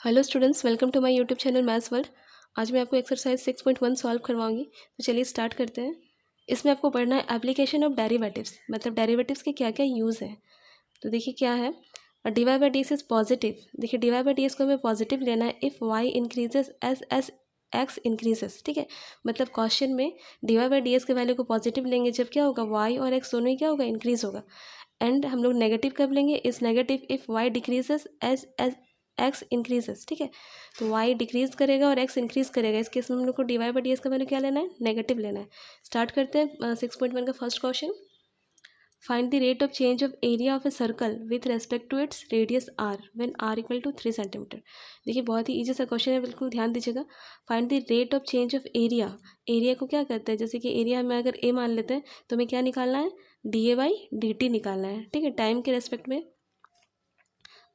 Hello students, welcome to my YouTube channel Maths World. आज मैं आपको एक्सरसाइज 6.1 सॉल्व करवाऊंगी। तो चलिए स्टार्ट करते हैं। इसमें आपको पढ़ना है एप्लीकेशन ऑफ डेरिवेटिव्स, मतलब डेरिवेटिव्स के क्या क्या यूज़ है। तो देखिए क्या है, d Y by d is positive. देखिए डी वाई बाई डी को हमें पॉजिटिव लेना है if y increases as x increases. ठीक है, मतलब क्वेश्चन में डी वाई बाई डी के वैल्यू को पॉजिटिव लेंगे जब क्या होगा, वाई और एक्स दोनों ही क्या होगा, इंक्रीज होगा। एंड हम लोग नेगेटिव कब लेंगे, इस negative if y decreases as x increases. ठीक है, तो वाई डिक्रीज करेगा और एक्स इंक्रीज करेगा। इस केस में हम लोग को डी वाई बाई डी का वैल्यू क्या लेना है, नेगेटिव लेना है। स्टार्ट करते हैं 6.1 का first question. Find the rate of change of area of a circle with respect to its radius r when r equal to 3 centimetre. देखिए बहुत ही ईजी सा क्वेश्चन है, बिल्कुल ध्यान दीजिएगा। Find the rate of change of area. Area को क्या कहते हैं, जैसे कि एरिया हमें अगर ए मान लेते हैं तो हमें क्या निकालना है, d A by D t निकालना है। ठीक है, टाइम के रेस्पेक्ट में।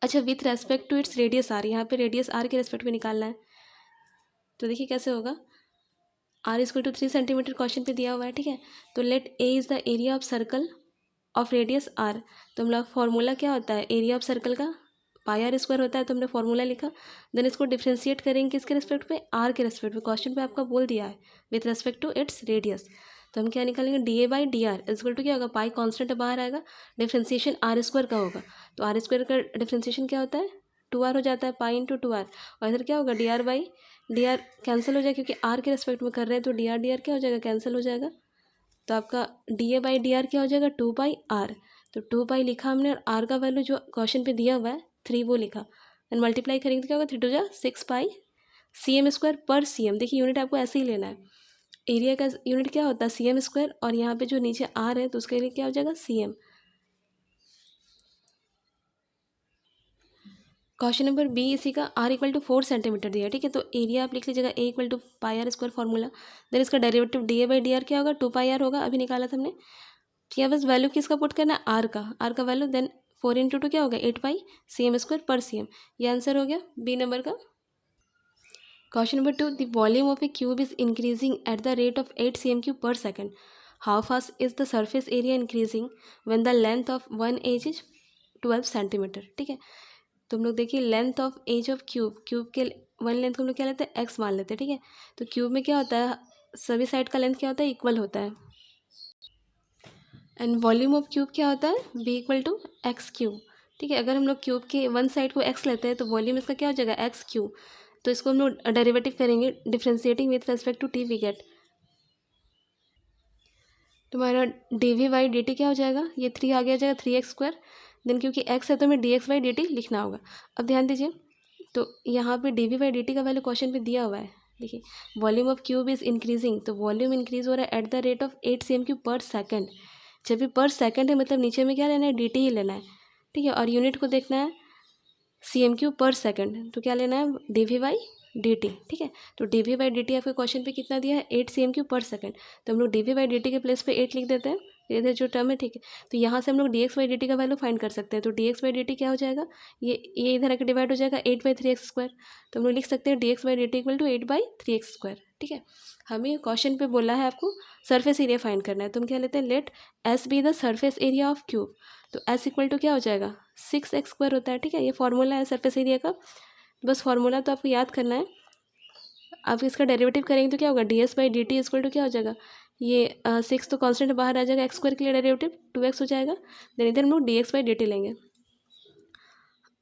अच्छा, with respect to its radius r, यहाँ पे रेडियस आर के रेस्पेक्ट में निकालना है। तो देखिए कैसे होगा, r equal to 3 centimetre question पे दिया हुआ है। ठीक है, तो let a is the area of circle of radius r. तो हम लोग फॉर्मूला क्या होता है, एरिया ऑफ सर्कल का पाई आर स्क्वायर होता है। तो हमने फॉर्मूला लिखा, देन इसको डिफ्रेंशिएट करेंगे किसके रेस्पेक्ट पे, आर के रेस्पेक्ट पे। क्वेश्चन पे आपका बोल दिया है with respect to its radius. तो हम क्या निकालेंगे, d A by D R equal to क्या होगा, पाई कॉन्स्टेंट बाहर आएगा, डिफ्रेंसिएशन आर स्क्वायर का होगा। तो आर स्क्वायर का डिफ्रेंसिएशन क्या होता है, 2r हो जाता है, पाई इंटू 2r। और इधर क्या होगा, D R by D R cancel हो जाएगा क्योंकि आर के रेस्पेक्ट में कर रहे हैं, तो डी आर क्या हो जाएगा, कैंसिल हो जाएगा। तो आपका D A by D r क्या हो जाएगा, 2 पाई आर। तो 2 पाई लिखा हमने और आर का वैल्यू जो क्वेश्चन पे दिया हुआ है 3 वो लिखा। एंड मल्टीप्लाई करेंगे तो क्या होगा, 3 टू जा 6 पाई सी एम स्क्वायर पर सी एम। देखिए यूनिट आपको ऐसे ही लेना है, एरिया का यूनिट क्या होता है सी एम स्क्वायर, और यहाँ पे जो नीचे आर है तो उसके लिए क्या हो जाएगा, c m. Question number b इसी का आर इक्वल टू 4 सेंटीमीटर दिया है। ठीक है, तो एरिया आप लिख लीजिएगा A equal to pi are square formula. Then इसका derivative d A by D r क्या होगा, 2 पाई आर होगा, अभी निकाला था हमने। ठीक है, बस वैल्यू किसका पुट करना है, आर का वैल्यू। देन 4 इंटू टू क्या होगा, 8 पाई सी एम स्क्वायर पर सी एम। ये आंसर हो गया बी नंबर का। Question number 2, the volume of a cube is increasing at the rate of 8 c m cube per second. How fast is the surface area increasing when the length of one edge is 12 centimetre. ठीक है, तो हम लोग देखिए length of edge of cube के one length को हम लोग क्या लेते हैं, एक्स मान लेते हैं। ठीक है, तो क्यूब में क्या होता है, सभी साइड का लेंथ क्या होता है, इक्वल होता है। एंड वॉल्यूम ऑफ क्यूब क्या होता है, b equal to x cube. ठीक है, अगर हम लोग क्यूब के वन साइड को एक्स लेते हैं तो वॉल्यूम इसका क्या हो जाएगा, एक्स क्यूब। तो इसको हम लोग डेरिवेटिव करेंगे, differentiating with respect to t we get. तुम्हारा d we by D T क्या हो जाएगा, ये 3 आ गया जाएगा 3x स्क्वायर। देन क्योंकि x है तो हमें d x by D t लिखना होगा। अब ध्यान दीजिए, तो यहाँ पे d we by D T का वैल्यू क्वेश्चन पे दिया हुआ है। देखिए volume of cube is increasing, तो वॉल्यूम इंक्रीज हो रहा है at the rate of 8 c m cube per second. जब भी पर सेकेंड है मतलब नीचे में क्या लेना है, डी टी ही लेना है। ठीक है, और यूनिट को देखना है c m cube per second, तो क्या लेना है, D we by D t. ठीक है, तो D we by D t आपके क्वेश्चन पे कितना दिया है, 8 c m cube per second. तो हम लोग d we by D T के प्लेस पे 8 लिख देते हैं, इधर जो टर्म है। ठीक है, तो यहाँ से हम लोग d x by D T का वैल्यू फाइंड कर सकते हैं। तो D x by D T क्या हो जाएगा, ये इधर आकर डिवाइड हो जाएगा 8 बाई 3x स्क्वायर। तो हम लोग लिख सकते हैं d x by D T equal to 8 by 3x square. ठीक है, हमें क्वेश्चन पे बोला है आपको सरफेस एरिया फाइंड करना है। तो हम क्या लेते हैं, let s be the surface area of cube. तो एस इक्वल टू क्या हो जाएगा, 6x स्क्वायर होता है। ठीक है, ये फॉर्मूला है सरफेस एरिया का, बस फॉर्मूला तो आपको याद करना है। आप इसका डेरिवेटिव करेंगे तो क्या होगा, d s by D T equal to क्या हो जाएगा, ये 6 तो कांस्टेंट बाहर आ जाएगा, एक्स स्क्वायर के लिए डेरिवेटिव 2x हो जाएगा। देन इधर हम लोग d x by D t लेंगे।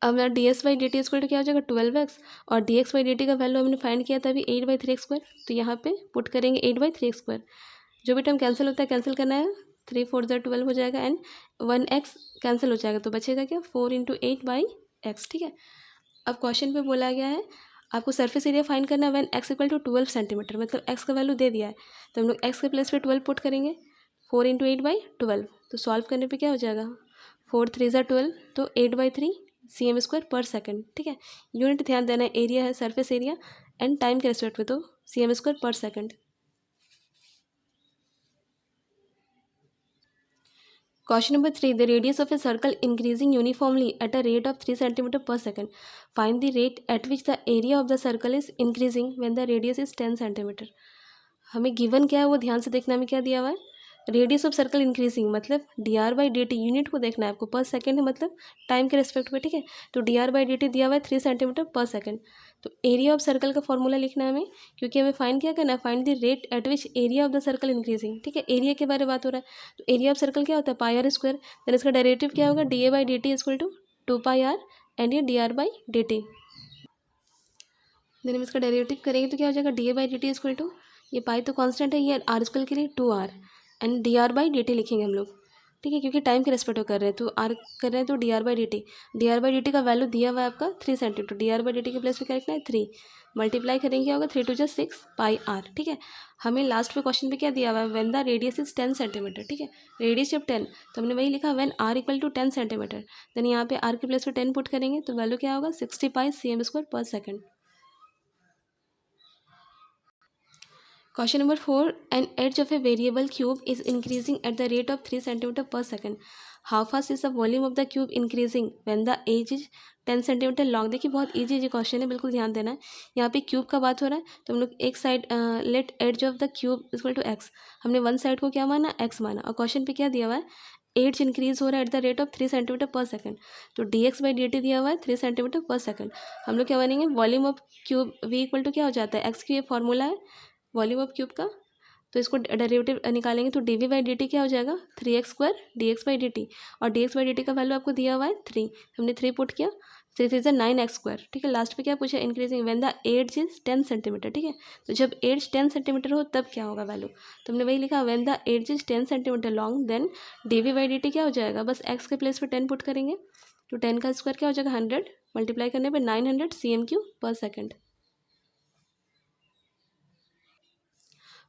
अब मेरा d s by D T equal to क्या हो जाएगा, 12x। और d x by D T का वैल्यू हमने फाइंड किया था अभी 8 बाई 3x स्क्वायर। तो यहाँ पे पुट करेंगे 8 बाई 3x स्क्वायर। जो भी टर्म कैंसिल होता है कैंसिल करना है, 3 4 12 हो जाएगा। एंड 1x कैंसिल हो जाएगा, तो बचेगा क्या, 4 इंटू 8 बाई एक्स। ठीक है, अब क्वेश्चन पे बोला गया है आपको सरफेस एरिया फाइंड करना है when x equal to 12 centimetre, मतलब x का वैल्यू दे दिया है। तो हम लोग x के प्लेस पे 12 पुट करेंगे, 4 इंटू 8 बाई 12। तो सॉल्व करने पे क्या हो जाएगा, 4 3 ज़ा 12, तो 8 बाई 3 सी एम स्क्वायर पर सेकेंड। ठीक है, यूनिट ध्यान देना है, एरिया है सरफेस एरिया, एंड टाइम के रेस्पेक्ट में तो सी एम स्क्वायर पर second. Question number 3, the radius of a circle increasing uniformly at a rate of 3 centimeter per second. Find the rate at which the area of the circle is increasing when the radius is 10 centimeter. हमें given क्या है वो ध्यान से देखना, में क्या दिया हुआ है, रेडियस ऑफ सर्कल इंक्रीजिंग, मतलब D R by D T, unit को देखना है आपको, पर सेकेंड है मतलब टाइम के रेस्पेक्ट में, ठीक है। तो D R by D T दिया हुआ है 3 सेंटीमीटर पर सेकेंड। तो एरिया ऑफ सर्कल का फॉर्मूला लिखना है हमें, क्योंकि हमें फाइंड क्या करना है, find the rate at which area of the circle increasing, ठीक है। एरिया के बारे में बात हो रहा है, तो एरिया ऑफ सर्कल क्या होता है, पाई आर स्क्वायर। देन इसका डेरिवेटिव क्या होगा, d A by D T equal to 2 pi r and ये d are by D t. Then हम इसका डेरिवेटिव करेंगे तो क्या हो जाएगा, d A by D T equal to, ये पाई तो कांस्टेंट है, ये आर स्क्वायर के लिए 2 r and d are by D t लिखेंगे हम लोग, ठीक है, क्योंकि टाइम के रेस्पेक्ट कर रहे हैं तो आर कर रहे हैं, तो D R by D t. D are by D T का वैल्यू दिया हुआ है आपका 3 centimetre, D R by D T के प्लेस पे क्या लिखना है 3, मल्टीप्लाई करेंगे क्या होगा 3 टू जस्ट 6 पाई आर, ठीक है। हमें लास्ट पे क्वेश्चन पे क्या दिया हुआ है, when the radius is 10 centimetre, ठीक है, रेडियस जब 10, तो हमने वही लिखा when r equal to 10 centimetre. Then यहाँ पे आर के प्लेस पे 10 पुट करेंगे तो वैल्यू क्या होगा 60 पाई सी एम स्क्वायर पर second. Question number 4. An edge of a variable cube is increasing at the rate of 3 cm per second. How fast is the volume of the cube increasing when the edge is 10 centimetre long. देखिए बहुत easy question है, बिल्कुल ध्यान देना है। यहाँ पे cube का बात हो रहा है, तो हम लोग एक side let edge of the cube equal to x, हमने वन साइड को क्या माना, एक्स माना, और क्वेश्चन पे क्या दिया हुआ है, एड्ज इंक्रीज हो रहा है at the rate of 3 centimetre per second. तो D x by D T दिया हुआ है 3 सेंटीमीटर पर सेकंड। हम लोग क्या मानेंगे, volume of cube v equal to क्या हो जाता है, एक्स की ये फॉर्मूला है वॉल्यूम ऑफ क्यूब का, तो इसको डेरिवेटिव निकालेंगे तो D we by D T क्या हो जाएगा 3x square D x by D T, और d x by D T का वैल्यू आपको दिया हुआ है 3, हमने 3 पुट किया, 3 3 9x स्क्वायर, ठीक है। लास्ट पे क्या पूछा, increasing when the edge is 10 centimetre, ठीक है। तो जब एड्ज 10 सेंटीमीटर हो तब क्या होगा वैल्यू, तो हमने वही लिखा when the edge is 10 centimetre long, then d we by D T क्या हो जाएगा, बस x के प्लेस पे 10 पुट करेंगे, तो 10 का स्क्वायर क्या हो जाएगा 100, मल्टीप्लाई करने पर 900 cm³ पर second.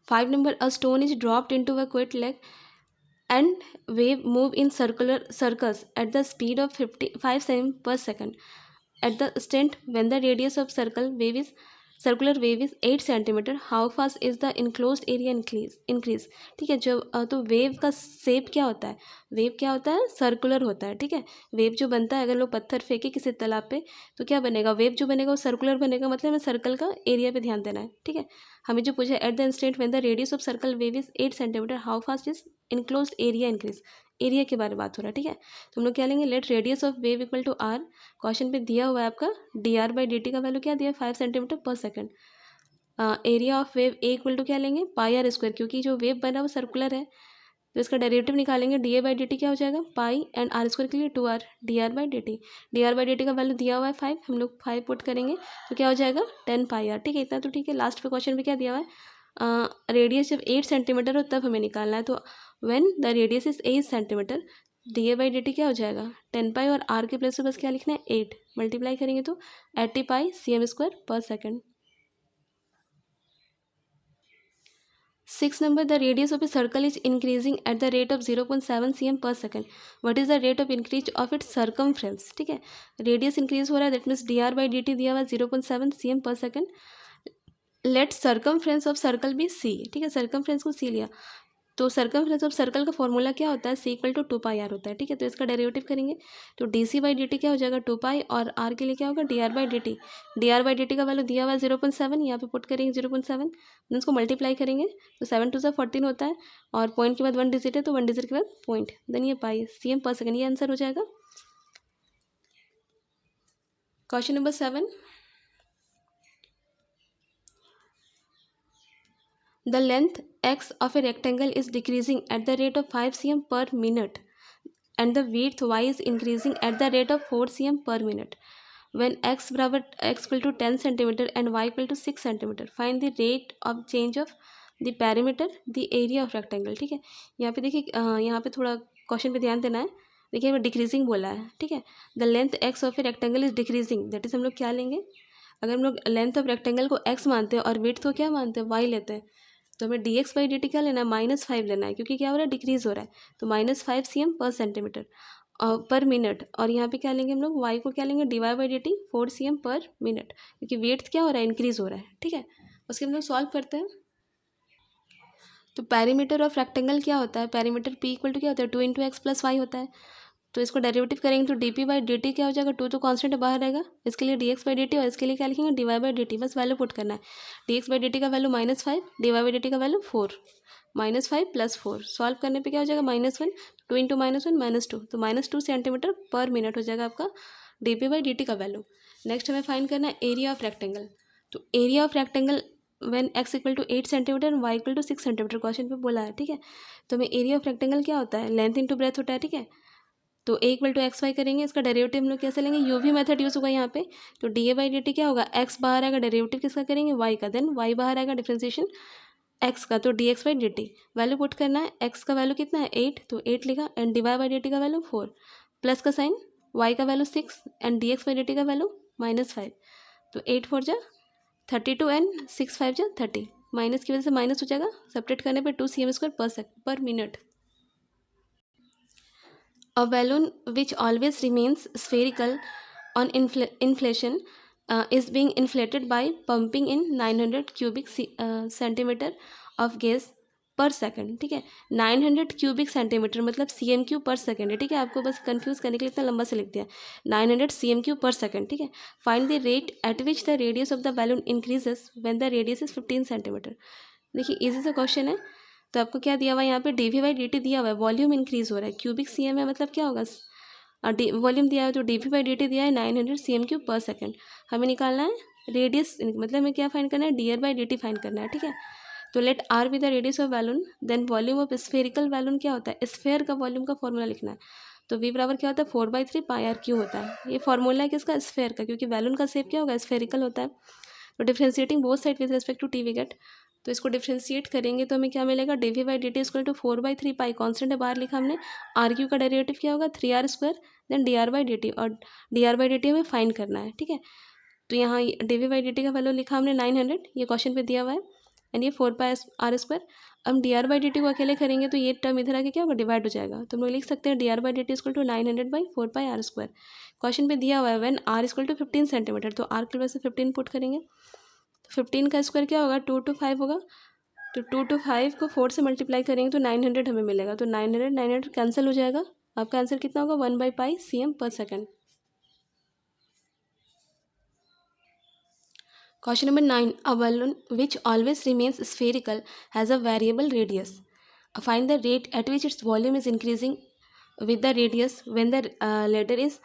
5 number, a stone is dropped into a quiet lake and wave move in circles at the speed of 55 cm per second. At the instant when the radius of circular wave is 8 centimetre, how fast is the enclosed area increase, ठीक है। जब तो wave का shape क्या होता है, wave क्या होता है, सर्कुलर होता है, ठीक है। वेव जो बनता है, अगर लोग पत्थर फेंके किसी तालाब पे तो क्या बनेगा, वेव जो बनेगा वो सर्कुलर बनेगा, मतलब हमें सर्कल का एरिया पे ध्यान देना है, ठीक है। हमें जो पूछा at the instant when the radius of circle wave is 8 centimetre, how fast is enclosed area increase, area के बारे में बात हो रहा है, ठीक है। तो हम लोग क्या लेंगे, let radius of wave equal to r, question पे दिया हुआ है आपका d are by D T का वैल्यू क्या दिया है 5 centimetre per second. Area of wave a equal to क्या लेंगे, पाई आर स्क्वायर, क्योंकि जो वेव बना वो सर्कुलर है, तो इसका डेरिवेटिव निकालेंगे, d A by D T क्या हो जाएगा, पाई एंड आर स्क्वायर के लिए 2 r, d are by D t. D are by D T का वैल्यू दिया हुआ है 5, हम लोग 5 पुट करेंगे तो क्या हो जाएगा 10 पाई आर, ठीक है। इतना तो ठीक है। लास्ट पे क्वेश्चन पे क्या दिया हुआ है, रेडियस जब 8 सेंटीमीटर हो तब हमें निकालना है, तो when the radius is 8 centimetre, D A by D T क्या हो जाएगा 10 पाई, और आर के प्लेस पे बस क्या लिखना है 8, मल्टीप्लाई करेंगे तो 80 पाई सी एम स्क्वायर पर second. 6 number, the radius of a circle is increasing at the rate of 0.7 cm per second. What is the rate of increase of its circumference, ठीक है। रेडियस इंक्रीज हो रहा है, that means D are by D T दिया हुआ है 0.7 cm per second. Let circumference of circle भी C, ठीक है, सर्कमफ्रेंस को सी लिया, तो सर्कमफ्रेंस ऑफ सर्कल का फॉर्मूला क्या होता है, C equal to 2 pi R होता है, ठीक है। तो इसका डेरिवेटिव करेंगे तो D C by D T क्या हो जाएगा 2 पाई, और आर के लिए क्या होगा D R by D t. D are by D T का वैल्यू दिया हुआ है 0.7, यहाँ पे पुट करेंगे 0.7, देन उसको मल्टीप्लाई करेंगे तो 7 टू 14 होता है, और पॉइंट के बाद 1 डिजिट है तो 1 डिजिट के बाद पॉइंट, देन ये पाई सी एम पर सेकेंड, ये आंसर हो जाएगा। Question number 7, the length x of a rectangle is decreasing at the rate of 5 cm per minute and the width y is increasing at the rate of 4 cm per minute. When x equal to 10 centimeter and y equal to 6 centimeter, find the rate of change of the perimeter, the area of rectangle, ठीक है। यहाँ पे देखिए, यहाँ पे थोड़ा question पे ध्यान देना है। देखिए हमें डिक्रीजिंग बोला है, ठीक है। The length x of a rectangle is decreasing, that is हम लोग क्या लेंगे, अगर हम लोग लेंथ ऑफ रेक्टेंगल को एक्स मानते हैं और विड्थ को क्या मानते हैं वाई लेते हैं, तो हमें d x by D T क्या लेना है -5 लेना है, क्योंकि क्या हो रहा है डिक्रीज हो रहा है, तो -5 cm पर सेंटीमीटर पर मिनट, और यहाँ पे क्या लेंगे हम लोग वाई को क्या लेंगे d Y by D t 4 cm per minute, क्योंकि वेट क्या हो रहा है इंक्रीज हो रहा है, ठीक है। उसके हम लोग सॉल्व करते हैं। तो पेरीमीटर ऑफ रेक्टेंगल क्या होता है, पेरीमीटर पी इक्वल टू क्या होता है 2 × x + y होता है, तो इसको डेरिवेटिव करेंगे तो D P by D T क्या हो जाएगा, टू तो कॉन्स्टेंट बाहर रहेगा, इसके लिए d x by D T और इसके लिए क्या लिखेंगे d Y by D t, बस वैल्यू पुट करना है। D x by D T का value -5, d Y by D T का वैल्यू 4, -5 + 4 सॉल्व करने पे क्या हो जाएगा -1, 2 इंटू -1 -2, तो -2 सेंटीमीटर पर मिनट हो जाएगा आपका D P by D T का वैल्यू। नेक्स्ट हमें फाइंड करना है एरिया ऑफ रेक्टेंगल। तो area of rectangle when x = 8 centimetre and y = 6 centimetre question पे बोला है, ठीक है। तो हमें एरिया ऑफ रेक्टेंगल क्या होता है, लेंथ इंटू ब्रेथ होता है, ठीक है। तो a = XY करेंगे, इसका डेरिवेटिव हम लोग कैसे लेंगे, यू भी मेथड यूज़ होगा यहाँ पे। तो D A by D T क्या होगा, x बाहर आएगा, डेरिवेटिव किसका करेंगे y का, देन y बाहर आएगा, डिफ्रेंसिएशन x का, तो D x by D T value put करना है। x का वैल्यू कितना है 8, तो 8 लिखा, and d Y by D T का वैल्यू 4, प्लस का साइन, y का value 6 and d x by D T का वैल्यू -5, तो 8 4 जा 32 एंड 6 5 जा 30, माइनस की वजह से माइनस हो जाएगा, सेपरेट करने पे 2 cm² पर minute. A balloon which always remains spherical on inflation is being inflated by pumping in 900 cubic centimeter of gas पर सेकंड, ठीक है। 900 क्यूबिक सेंटीमीटर मतलब cm³ पर सेकंड है, ठीक है। आपको बस कंफ्यूज करने के लिए इतना लंबा से लिख दिया, 900 cm³ पर सेकंड, ठीक है। Find the rate at which the radius of the balloon increases when the radius is 15 centimetre. देखिए इजी सा क्वेश्चन है। तो आपको क्या दिया हुआ है यहाँ पे, d we by D T दिया हुआ है, वॉल्यूम इंक्रीज हो रहा है, क्यूबिक सी एम है मतलब क्या होगा, वॉल्यूम दिया है, तो D we by D T दिया है 900 cm³ पर सेकंड। हमें निकालना है रेडियस, मतलब हमें क्या फाइंड करना है, d are by D t find करना है, ठीक है। तो let r be the radius of balloon, then volume of spherical balloon क्या होता है, स्फेयर का वॉल्यूम का फॉर्मूला लिखना है। तो वी बराबर क्या होता है 4/3 पाई आर क्यू होता है। ये फॉर्मूला है किसका, स्फेयर का, क्योंकि बैलून का शेप क्या होगा, स्फेरिकल होता है। तो differentiating both side with respect to t we get, तो इसको डिफ्रेंशिएट करेंगे तो हमें क्या मिलेगा, d we by D T equal to 4/3 pi, constant है बाहर लिखा हमने, आर क्यू का डेरिवेटिव क्या होगा 3r², then D are by D T, और D are by D T हमें फाइंड करना है, ठीक है। तो यहाँ D we by D T का वैल्यू लिखा हमने 900, ये क्वेश्चन पे दिया हुआ है, एंड ये 4πr²। हम D R by D T को अकेले करेंगे तो ये टर्म इधर आके क्या होगा, डिवाइड हो जाएगा। तो हम लोग लिख सकते हैं d are by D T equal to 900/4πr²। Question पे दिया हुआ है व्हेन r = 15 सेंटीमीटर, तो r की वजह से 15 पुट करेंगे, तो 15 का स्क्वायर क्या होगा 2 to 5 होगा, तो 2 to 5 को 4 से मल्टीप्लाई करेंगे तो 900 हमें मिलेगा, तो 900 कैंसिल हो जाएगा। आपका आंसर कितना होगा 1/π cm पर second. Question number 9. A balloon which always remains spherical has a variable radius. Find the rate at which its volume is increasing with the radius when the latter is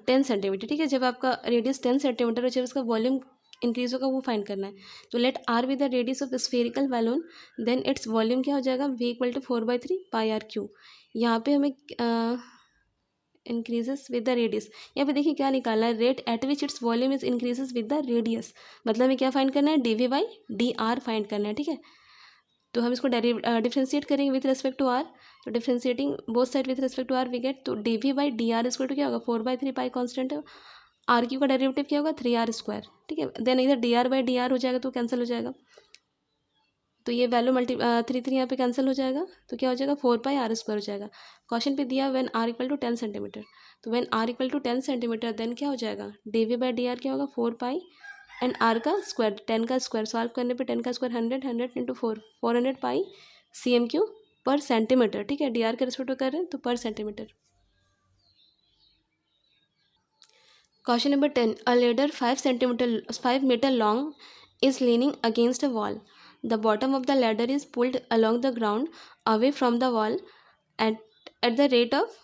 10 centimetre, ठीक है। जब आपका radius 10 centimetre और जब इसका volume increase होगा वो find करना है। तो let r with the radius of spherical balloon, then its volume क्या हो जाएगा, v = 4/3 पाई आर क्यू। यहाँ पे हमें इंक्रीजेस विद द रेडियस, यहाँ पे देखिए क्या निकालना है, rate at which its volume is increases with the radius, मतलब हमें क्या फाइंड करना है, D we by D R find करना है, ठीक है। तो हम इसको डिफ्रेंशिएट करेंगे विथ रिस्पेक्ट टू आर, तो differentiating both side with respect to R we get, तो D we by D R equal to क्या होगा 4/3 पाई, कॉन्स्टेंट है, आर क्यू का डेरिवेटिव क्या होगा 3r², ठीक है। देन इधर D R by D R हो जाएगा तो कैंसिल हो जाएगा, तो ये वैल्यू 3 यहाँ पे कैंसिल हो जाएगा, तो क्या हो जाएगा 4πr² हो जाएगा। क्वेश्चन पे दिया व्हेन r = 10 सेंटीमीटर, तो व्हेन r = 10 सेंटीमीटर देन क्या हो जाएगा, d we by D r क्या होगा 4π एंड r का स्क्वायर 10 का स्क्वायर, सॉल्व करने पे 10 का स्क्वायर 100, 100 इंटू 4, 400 पाई cm³ पर सेंटीमीटर, ठीक है। डी आर के रिस्पेक्ट कर रहे हैं तो पर centimetre. Question number 10. A ladder 5 meter long is leaning against a wall. The bottom of the ladder is pulled along the ground away from the wall at the rate of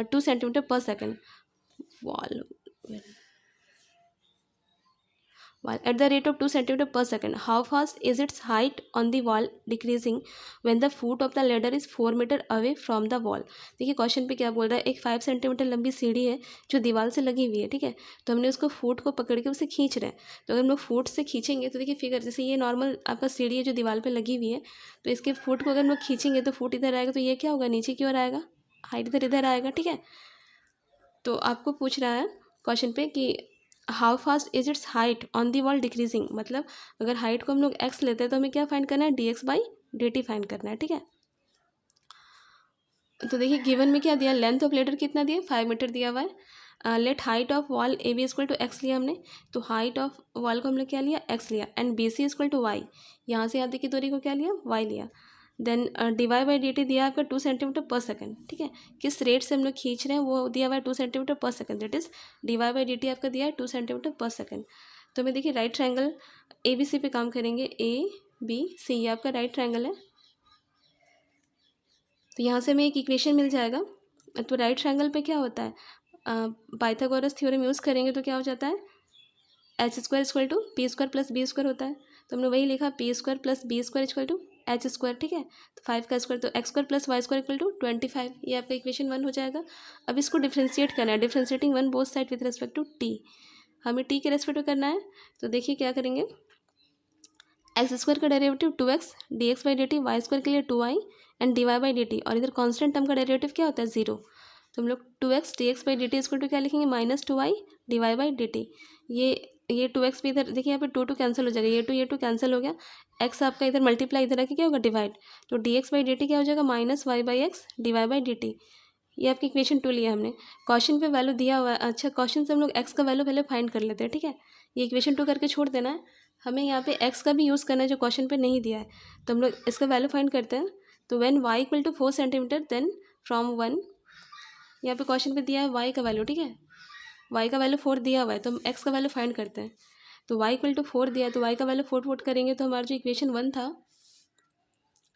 2 centimeter per second. While at the rate of 2 centimeter per second, how fast is its height on the wall decreasing when the foot of the ladder is 4 meter away from the wall. देखिए question पे क्या बोल रहा है, एक 5 centimetre लंबी सीढ़ी है जो दीवार से लगी हुई है, ठीक है। तो हमने उसको फुट को पकड़ के उसे खींच रहे हैं, तो अगर हम लोग फुट से खींचेंगे तो देखिए फिगर, जैसे ये नॉर्मल आपका सीढ़ी है जो दीवार पर लगी हुई है, तो इसके फुट को अगर हम लोग खींचेंगे तो फुट इधर आएगा, तो ये क्या होगा नीचे की ओर आएगा, हाइट इधर आएगा, ठीक है। तो आपको पूछ रहा है क्वेश्चन पे कि how fast is it's height on the wall decreasing, मतलब अगर हाइट को हम लोग x लेते हैं तो हमें क्या फाइंड करना है, d x by D t find करना है, ठीक है। तो देखिए गिवन में क्या दिया, लेंथ ऑफ लेडर कितना दिया 5 मीटर दिया हुआ है। Let height of wall A B equal to x लिया हमने, तो हाइट ऑफ वॉल को हमने क्या लिया x लिया, and B C equal to y, यहाँ से यहाँ तक की दूरी को क्या लिया y लिया। Then Dibai by D T दिया आपका 2 सेंटीमीटर पर सेकंड, ठीक है। किस रेट से हम लोग खींच रहे हैं वो दिया हुआ है 2 centimetre per second, that is D Y by D T आपका दिया है 2 सेंटीमीटर पर सेकंड। तो मैं देखिए right triangle A B C पे काम करेंगे, ए बी सी ये आपका राइट ट्रायंगल है। तो यहाँ से हमें एक इक्वेशन मिल जाएगा। तो राइट ट्रायंगल पे क्या होता है, पाइथागोरस थ्योरम यूज़ करेंगे तो क्या हो जाता है, H square equal to P square plus B square होता है। तो हमने वही लिखा P square plus B square equal to H square, ठीक है। तो 5 का स्क्वायर तो x square plus y square equal to 25, ये आपका इक्वेशन 1 हो जाएगा। अब इसको डिफ्रेंशिएट करना है, differentiating one both side with respect to t, हमें टी के रेस्पेक्ट में करना है। तो देखिए क्या करेंगे, एक्स स्क्वायर का derivative 2x d x by D t, y square के लिए 2y and d Y by D T, और इधर कॉन्स्टेंट टर्म का डेरिवेटिव क्या होता है 0। तो हम लोग 2x d x by D T equal to क्या लिखेंगे, -2y d Y by D t. ये 2x भी इधर देखिए यहाँ पे 2 कैंसिल हो जाएगा, ये टू कैंसिल हो गया, x आपका इधर मल्टीप्लाई इधर आके क्या होगा डिवाइड, तो D x by D T क्या हो जाएगा -y by x d Y by D t. ये आपकी इक्वेशन 2 लिया हमने। क्वेश्चन पे वैल्यू दिया हुआ है, अच्छा क्वेश्चन से हम लोग x का वैल्यू पहले फाइंड कर लेते हैं, ठीक है। ये इक्वेशन 2 करके छोड़ देना है, हमें यहाँ पे x का भी यूज़ करना है जो क्वेश्चन पे नहीं दिया है। तो हम लोग इसका वैल्यू फाइंड करते हैं। तो when y equal to 4 centimetre then from 1, यहाँ पे क्वेश्चन पे दिया है y का वैल्यू, ठीक है। y का वैल्यू 4 दिया हुआ है, तो हम x का वैल्यू फाइंड करते हैं। तो y इक्वल टू 4 दिया है, तो y का वैल्यू 4 पुट करेंगे तो हमारा जो इक्वेशन 1 था,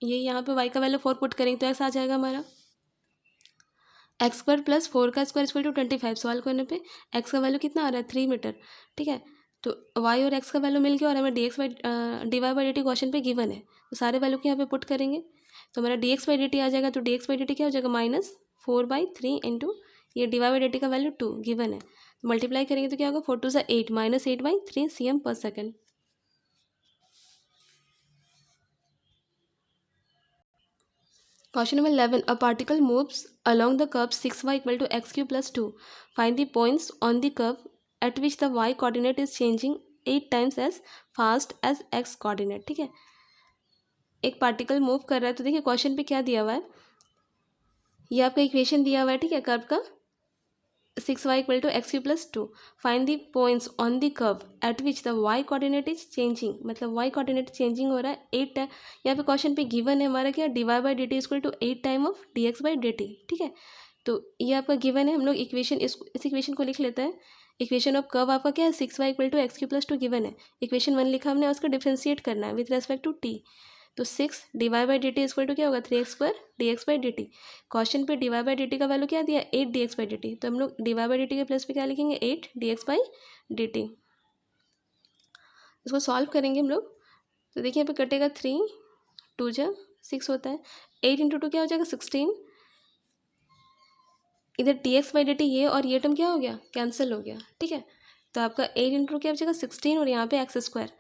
ये यहाँ पे y का वैल्यू 4 पुट करेंगे तो x आ जाएगा हमारा एक्स स्क्वायर प्लस 4 का स्क्वायर इक्वल टू 25। सॉल्व करने पे x का वैल्यू कितना आ रहा है 3 मीटर, ठीक है। तो y और x का वैल्यू मिल गया और हमें d Y by D T question पे गिवन है, तो सारे वैल्यू को यहाँ पे पुट करेंगे तो हमारा D x by D T आ जाएगा। तो D x by D T क्या हो जाएगा -4/3 इंटू ये D Y by D T का वैल्यू 2 गिवन है, तो मल्टीप्लाई करेंगे तो क्या होगा 4 2 सा 8 -8/3 cm per second. Question number 11. A particle moves along the curve 6y equal to x cube plus 2. Find the points on the curve at which the y coordinate is changing 8 times as fast as x coordinate, ठीक है। एक particle move कर रहा है, तो देखिए question पे क्या दिया हुआ है, ये आपका इक्वेशन दिया हुआ है, ठीक है, कर्व का 6y equal to x cube plus 2। Find the points on the curve at which the y coordinate is changing, मतलब y कोऑर्डिनेट चेंजिंग हो रहा है 8 टाइम। यहाँ पे क्वेश्चन पे गिवन है हमारा क्या, d Y by D T equal to 8 time of d x by D t, ठीक है। तो ये आपका गिवन है, हम लोग इक्वेशन इस इक्वेशन को लिख लेते हैं। इक्वेशन ऑफ कर्व आपका क्या है 6y equal to x cube plus 2 given है, इक्वेशन 1 लिखा हमने, उसका डिफ्रेंशिएट करना है विथ रेस्पेक्ट टू टी। तो 6 D Y by D T equal to क्या होगा 3x square D x by D T. Question पे D Y by D T का वैल्यू क्या दिया 8 D x by D T, तो हम लोग D Y by D T के प्लस पे क्या लिखेंगे 8 D x by D T. इसको सॉल्व करेंगे हम लोग, तो देखिए यहाँ पे कटेगा 3 2 जा 6 होता है, 8 इंटू 2 क्या हो जाएगा 16, इधर D x by D t ये और ये टर्म क्या हो गया कैंसिल हो गया, ठीक है। तो आपका 8 इंटू क्या हो जाएगा 16 और यहाँ पे एक्स स्क्वायर,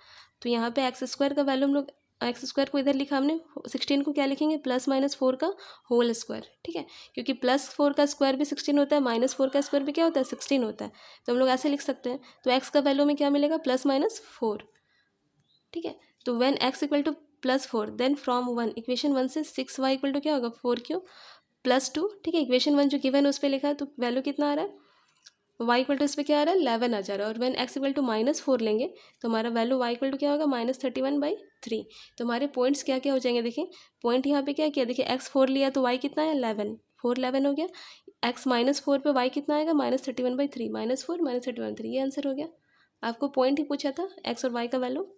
तो यहाँ पे एक्स स्क्वायर का वैल्यू हम लोग एक्स स्क्वायर को इधर लिखा हमने, 16 को क्या लिखेंगे +-4 का होल स्क्वायर, ठीक है, क्योंकि +4 का स्क्वायर भी 16 होता है, -4 का स्क्वायर भी क्या होता है 16 होता है, तो हम लोग ऐसे लिख सकते हैं। तो x का वैल्यू में क्या मिलेगा +-4, ठीक है। तो when x equal to +4 then from 1, equation 1 से 6y इक्वल टू क्या होगा 4 प्लस 2, ठीक है। इक्वेशन 1 जो गिवन है उस पर लिखा है, तो वैल्यू कितना आ रहा है y इक्वल टू इस पर क्या आ रहा है 11 आ जा रहा है, और व्हेन x इक्वल टू -4 लेंगे तो हमारा वैल्यू y इक्वल टू क्या होगा -31/3। तो हमारे पॉइंट्स क्या क्या हो जाएंगे, देखिए पॉइंट यहाँ पे क्या किया, देखिए x 4 लिया तो y कितना है 11, 4 11 हो गया, x -4 पे y कितना आएगा -31/3, -4 -31/3, ये आंसर हो गया। आपको पॉइंट ही पूछा था x और y का value.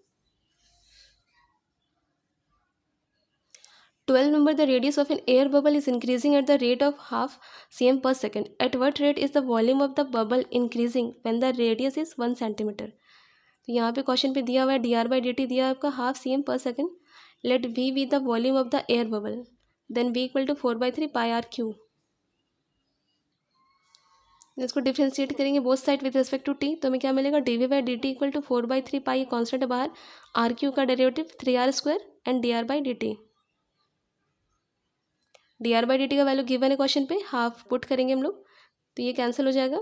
12 number, the radius of an air bubble is increasing at the rate of half cm per second. At what rate is the volume of the bubble increasing when the radius is 1 centimeter? तो यहाँ पे question पे दिया हुआ है dr by dt दिया है आपका half cm per second. Let v be the volume of the air bubble. Then v equal to 4/3 pi r q. इसको डिफ्रेंशिएट करेंगे both side with respect to T, तो हमें क्या मिलेगा dv by dt equal to 4/3 pi constant है बाहर, r cube का derivative 3r square and dr by dt। D are by D T का वैल्यू गिवन है क्वेश्चन पे, हाफ पुट करेंगे हम लोग तो ये कैंसिल हो जाएगा,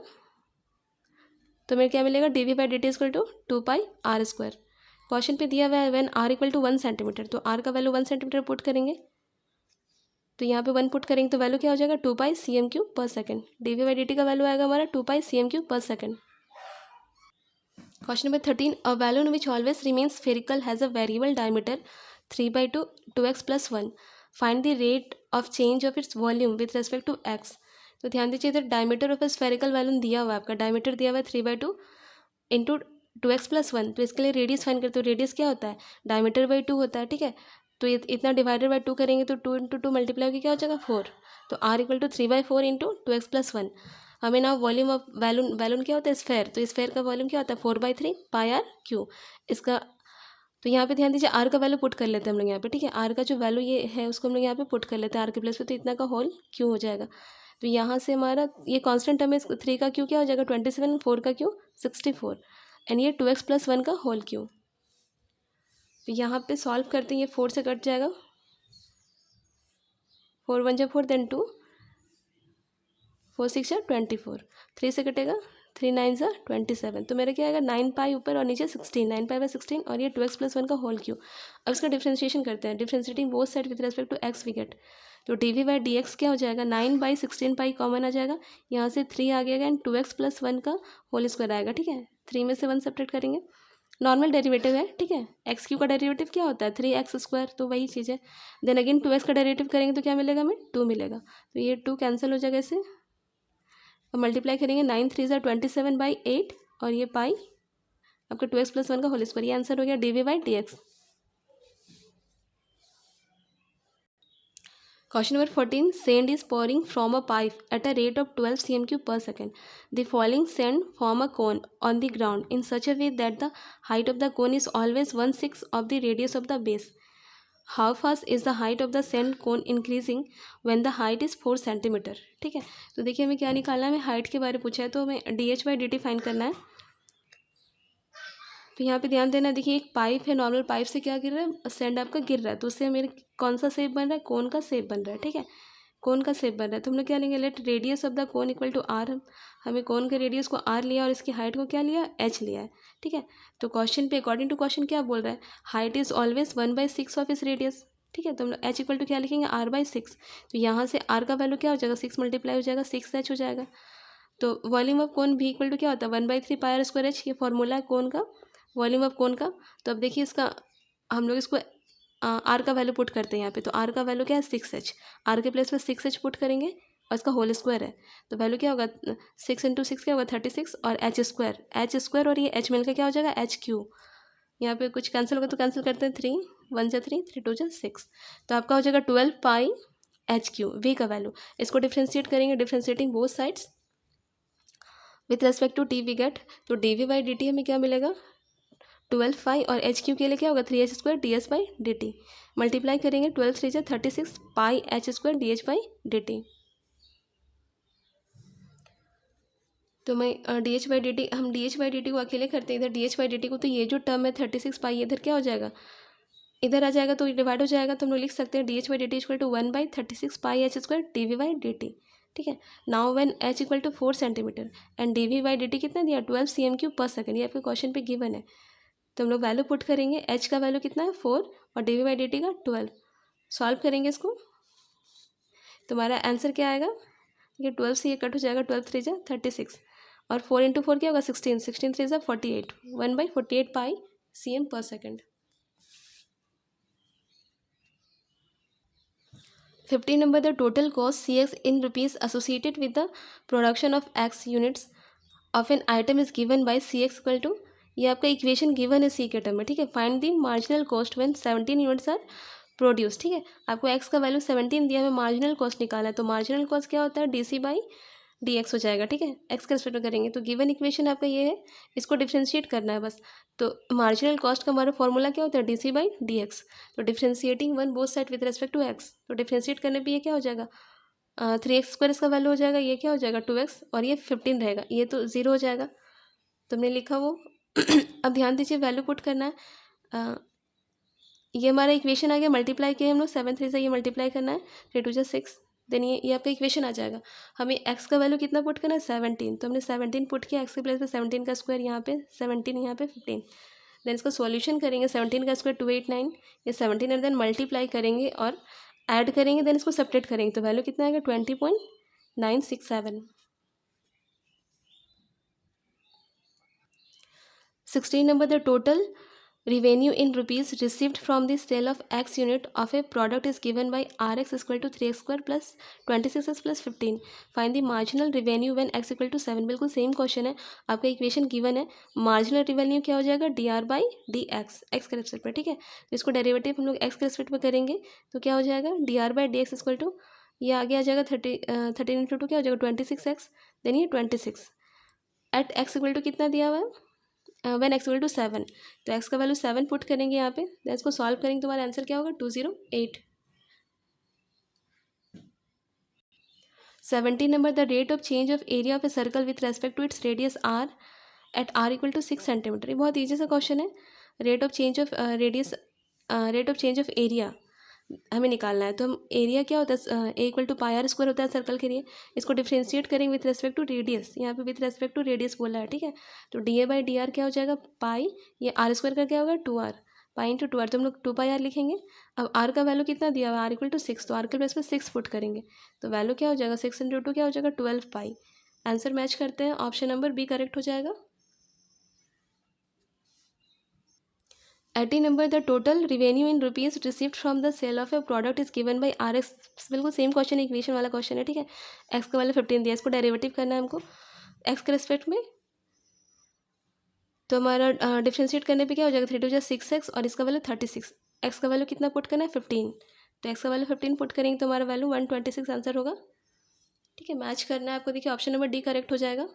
तो मेरे क्या मिलेगा d we by D T equal to 2 pi are square. Question पे दिया हुआ है when r equal to 1 centimetre, तो आर का वैल्यू 1 सेंटीमीटर पुट करेंगे, तो यहाँ पे 1 पुट करेंगे तो वैल्यू क्या हो जाएगा 2 pi c m cube per second. D we by D T का वैल्यू आएगा हमारा 2 pi c m cube per second. Question number 13, a balloon which always remains spherical has a variable diameter 3/2 2x plus 1. Find the rate of change of its volume with respect to x. तो ध्यान दीजिए इधर diameter of spherical volume दिया हुआ है, आपका diameter दिया हुआ है 3/2 इंटू 2x+1। तो इसके लिए रेडियस फाइंड करते हो, रेडियस क्या होता है, डायमीटर/2 होता है, ठीक है। तो ये इतना डिवाइडेड बाय 2 करेंगे तो 2 × 2 मल्टीप्लाई होकर क्या हो जाएगा 4। तो r = 3/4 इंटू 2x+1। हमें ना वॉल्यूम ऑफ वैल्यूम क्या होता है, स्फेयर, तो स्फेयर का वॉल्यूम क्या होता है 4/3 πr/3 इसका। तो यहाँ पे ध्यान दीजिए आर का वैल्यू पुट कर लेते हैं हम लोग यहाँ पे, ठीक है। आर का जो वैल्यू ये है उसको हम लोग यहाँ पे पुट कर लेते हैं आर के प्लेस पे, तो इतना का होल क्यू हो जाएगा। तो यहाँ से हमारा ये कांस्टेंट टर्म है, 3 का क्यू क्या हो जाएगा 27, 4 का क्यू 64 एंड ये 2x+1 का होल क्यू। तो यहाँ पे सॉल्व करते हैं, ये 4 से कट जाएगा, 4 × 1 = 4 देन 2, 4 × 6 = 24, 3 से कटेगा 3 × 9 = 27। तो मेरा क्या आएगा 9π ऊपर और नीचे 16, 9π/16 और ये 2x+1 का होल क्यू। अब इसका डिफ्रेंशिएशन करते हैं, differentiating both side with respect to x we get. तो dv/dx क्या हो जाएगा 9/16π कॉमन आ जाएगा, यहाँ से 3 आ गया एंड 2x+1 का होल स्क्वायर आएगा, ठीक है। 3 में से 1 सब्ट्रैक्ट करेंगे, नॉर्मल डेरिवेटिव है, ठीक है। x³ का डेरिवेटिव क्या होता है 3x², तो वही चीज़ है। देन अगेन 2x का डेरिवेटिव करेंगे तो क्या मिलेगा हमें 2 मिलेगा, तो ये 2 कैंसिल हो जाएगा इससे। अब मल्टीप्लाई करेंगे 9 × 3 = 27/8 और ये पाई आपका 2x+1 का होल स्क्वायर। ये आंसर हो गया dv/dx। Question number 14. Sand is pouring from a pipe at a rate of 12 cm³ per second. The falling sand form a cone on the ground in such a way that the height of the cone is always 1/6 of the radius of the base. How fast is the height of the sand cone increasing when the height is 4 cm? ठीक है, तो देखिए हमें क्या निकालना है, हमें height के बारे में पूछा है, तो हमें dh/dt फाइंड करना है। तो यहाँ पे ध्यान देना, देखिए एक पाइप है, नॉर्मल पाइप से क्या गिर रहा है, सेंड आपका गिर रहा है, तो उससे मेरे कौन सा शेप बन रहा है, कोन का शेप बन रहा है, ठीक है। कोन का शेप बन रहा है, तो हम लोग क्या लेंगे, let radius of the cone equal to r. हमें कोन के रेडियस को आर लिया और इसकी हाइट को क्या लिया, एच लिया है, ठीक है। तो क्वेश्चन पे अकॉर्डिंग टू क्वेश्चन क्या बोल रहा है, हाइट इज ऑलवेज 1/6 ऑफ इस रेडियस, ठीक है। तो हम लोग एच इक्वल टू क्या लिखेंगे r/6। तो यहाँ से r का वैल्यू क्या हो जाएगा 6 मल्टीप्लाई हो जाएगा 6h हो जाएगा। तो वॉल्यूम ऑफ कोन भी इक्वल टू क्या होता है 1/3 πr²h, ये फॉर्मूला है कोन का, वॉल्यूम ऑफ कोन का। तो अब देखिए इसका हम लोग इसको आर का वैल्यू पुट करते हैं यहाँ पे, तो आर का वैल्यू क्या है 6h, आर के प्लेस पे 6h पुट करेंगे और इसका होल स्क्वायर है, तो वैल्यू क्या होगा 6 × 6 क्या होगा 36 और h² और ये h मिलकर क्या हो जाएगा HQ। यहाँ पे कुछ कैंसिल होगा तो कैंसिल करते हैं, 3 × 1 = 3, 3 × 2 = 6, तो आपका हो जाएगा 12π HQ v का वैल्यू। इसको डिफ्रेंशिएट करेंगे, differentiating both sides with respect to t we get. तो dv/dt हमें क्या मिलेगा 12π और HQ के लिए क्या होगा 3h² ds/dt। मल्टीप्लाई करेंगे 12 × 3 = 36 π h² dh/dt। तो मैं dh/dt, हम dh/dt को अकेले करते हैं, इधर dh/dt को, तो ये जो टर्म है 36 π इधर क्या हो जाएगा, इधर आ जाएगा तो ये डिवाइड हो जाएगा, तो हम लोग लिख सकते हैं dh/dt = 1/36 π h² dv/dt, ठीक है। Now when h = 4 centimetre and dv/dt कितना दिया 12 cm³/s, ये आपके क्वेश्चन पे गिवन है। तो हम लोग वैल्यू पुट करेंगे, h का वैल्यू कितना है 4 और dv/dt का 12, सॉल्व करेंगे इसको, तो हमारा आंसर क्या आएगा, ये 12 से ये कट हो जाएगा, 12 × 3 = 36 और 4 × 4 क्या होगा 16, 16 × 3 = 48, 1/48 π cm/s। 15 number, the total cost Cx in rupees associated with the production of x units of an item is given by Cx equal to, ये आपका इक्वेशन गिवन है सी के टर्म में, ठीक है। Find the marginal cost when 17 units are produce, ठीक है। आपको एक्स का वैल्यू 17 दिया, हमें मार्जिनल कॉस्ट निकालना है, तो मार्जिनल कॉस्ट क्या होता है dc/dx हो जाएगा, ठीक है। एक्स के रिस्पेक्ट में करेंगे, तो गिवन इक्वेशन आपका ये है, इसको डिफ्रेंशिएट करना है बस। तो मार्जिनल कॉस्ट का हमारा फॉर्मूला क्या होता है dc/dx। तो differentiating one both side with respect to x, तो डिफ्रेंशिएट करने पर ये क्या हो जाएगा 3x² इसका वैल्यू हो जाएगा, ये क्या हो जाएगा 2x और ये 15 रहेगा, ये तो 0 हो जाएगा, तो हमने लिखा वो। अब ध्यान दीजिए वैल्यू पुट करना है, ये हमारा इक्वेशन आ गया, मल्टीप्लाई किए हम लोग 7 × 3 से, ये मल्टीप्लाई करना है 3 × 2 = 6, देन ये आपका इक्वेशन आ जाएगा। हमें एक्स का वैल्यू कितना पुट करना है 17, तो हमने 17 पुट किया, एक्स के प्लेस पे 17 का स्क्वायर यहाँ पे 17, यहाँ पे 15, देन इसका सॉल्यूशन करेंगे, 17 का स्क्वायर 289, ये 17 एंड देन मल्टीप्लाई करेंगे और ऐड करेंगे, देन इसको सेपरेट करेंगे, तो वैल्यू कितना आएगा 20.967। 16 number, the total revenue in rupees received from the sale of x unit of a product is given by rx is equal to 3x square plus 26x plus 15. Find the marginal revenue when x equal to 7. बिल्कुल same question है, आपका equation given है. Marginal revenue क्या हो जाएगा, d are by d x, x के respect में. ठीक है, तो इसको डेरिवेटिव हम लोग एक्स के रिस्पेक्ट में करेंगे तो क्या हो जाएगा, d are by d x equal to, ये आगे आ जाएगा 13 इंटू टू क्या हो जाएगा 26x, देन ये 26 एट एक्स इक्वल टू कितना दिया हुआ है, व्हेन एक्स इक्वल टू 7. तो एक्स का वैल्यू 7 पुट करेंगे यहाँ पे, तो इसको सॉल्व करेंगे तो हमारा आंसर क्या होगा 208. 17 number, the rate of change of area of a circle with respect to its radius R at R equal to 6 centimetre. ये बहुत ईजी सा क्वेश्चन है. Rate of change of rate of change of area हमें निकालना है. तो हम area क्या होता है, A equal to pi are square होता है सर्कल के लिए. इसको डिफ्रेंशिएट करेंगे विथ रेस्पेक्ट टू रेडियस, यहाँ पे विथ रेस्पेक्ट टू रेडियस बोला है. ठीक है, तो D A by D r क्या हो जाएगा, पाई, ये आर स्क्वायर का क्या होगा 2r, पाई इंटू 2r, तो हम लोग 2 पाई आर लिखेंगे. अब आर का वैल्यू कितना दिया हुआ है, आर इक्वल टू 6, तो आर के प्लेस पे 6 पुट करेंगे तो वैल्यू क्या हो जाएगा 6 इंटू 2 क्या हो जाएगा 12 पाई. आंसर मैच करते हैं, ऑप्शन नंबर बी करेक्ट हो जाएगा. 80 number, the total revenue in rupees received from the sale of a product is given by r x. बिल्कुल सेम क्वेश्चन, इक्वेशन वाला क्वेश्चन है. ठीक है, एक्स का वैल्यू 15 दिया, इसको डेरिवेटिव करना है हमको एक्स के रिस्पेक्ट में. तो हमारा डिफ्रेंशिएट करने पे क्या हो जाएगा 3 टू 6x और इसका वैल्यू 36. एक्स का वैल्यू कितना पुट करना है 15, तो एक्स का वैल्यू 15 पुट करेंगे तो हमारा वैल्यू 126 आंसर होगा. ठीक है, मैच करना है आपको. देखिए ऑप्शन नंबर डी करेक्ट हो जाएगा.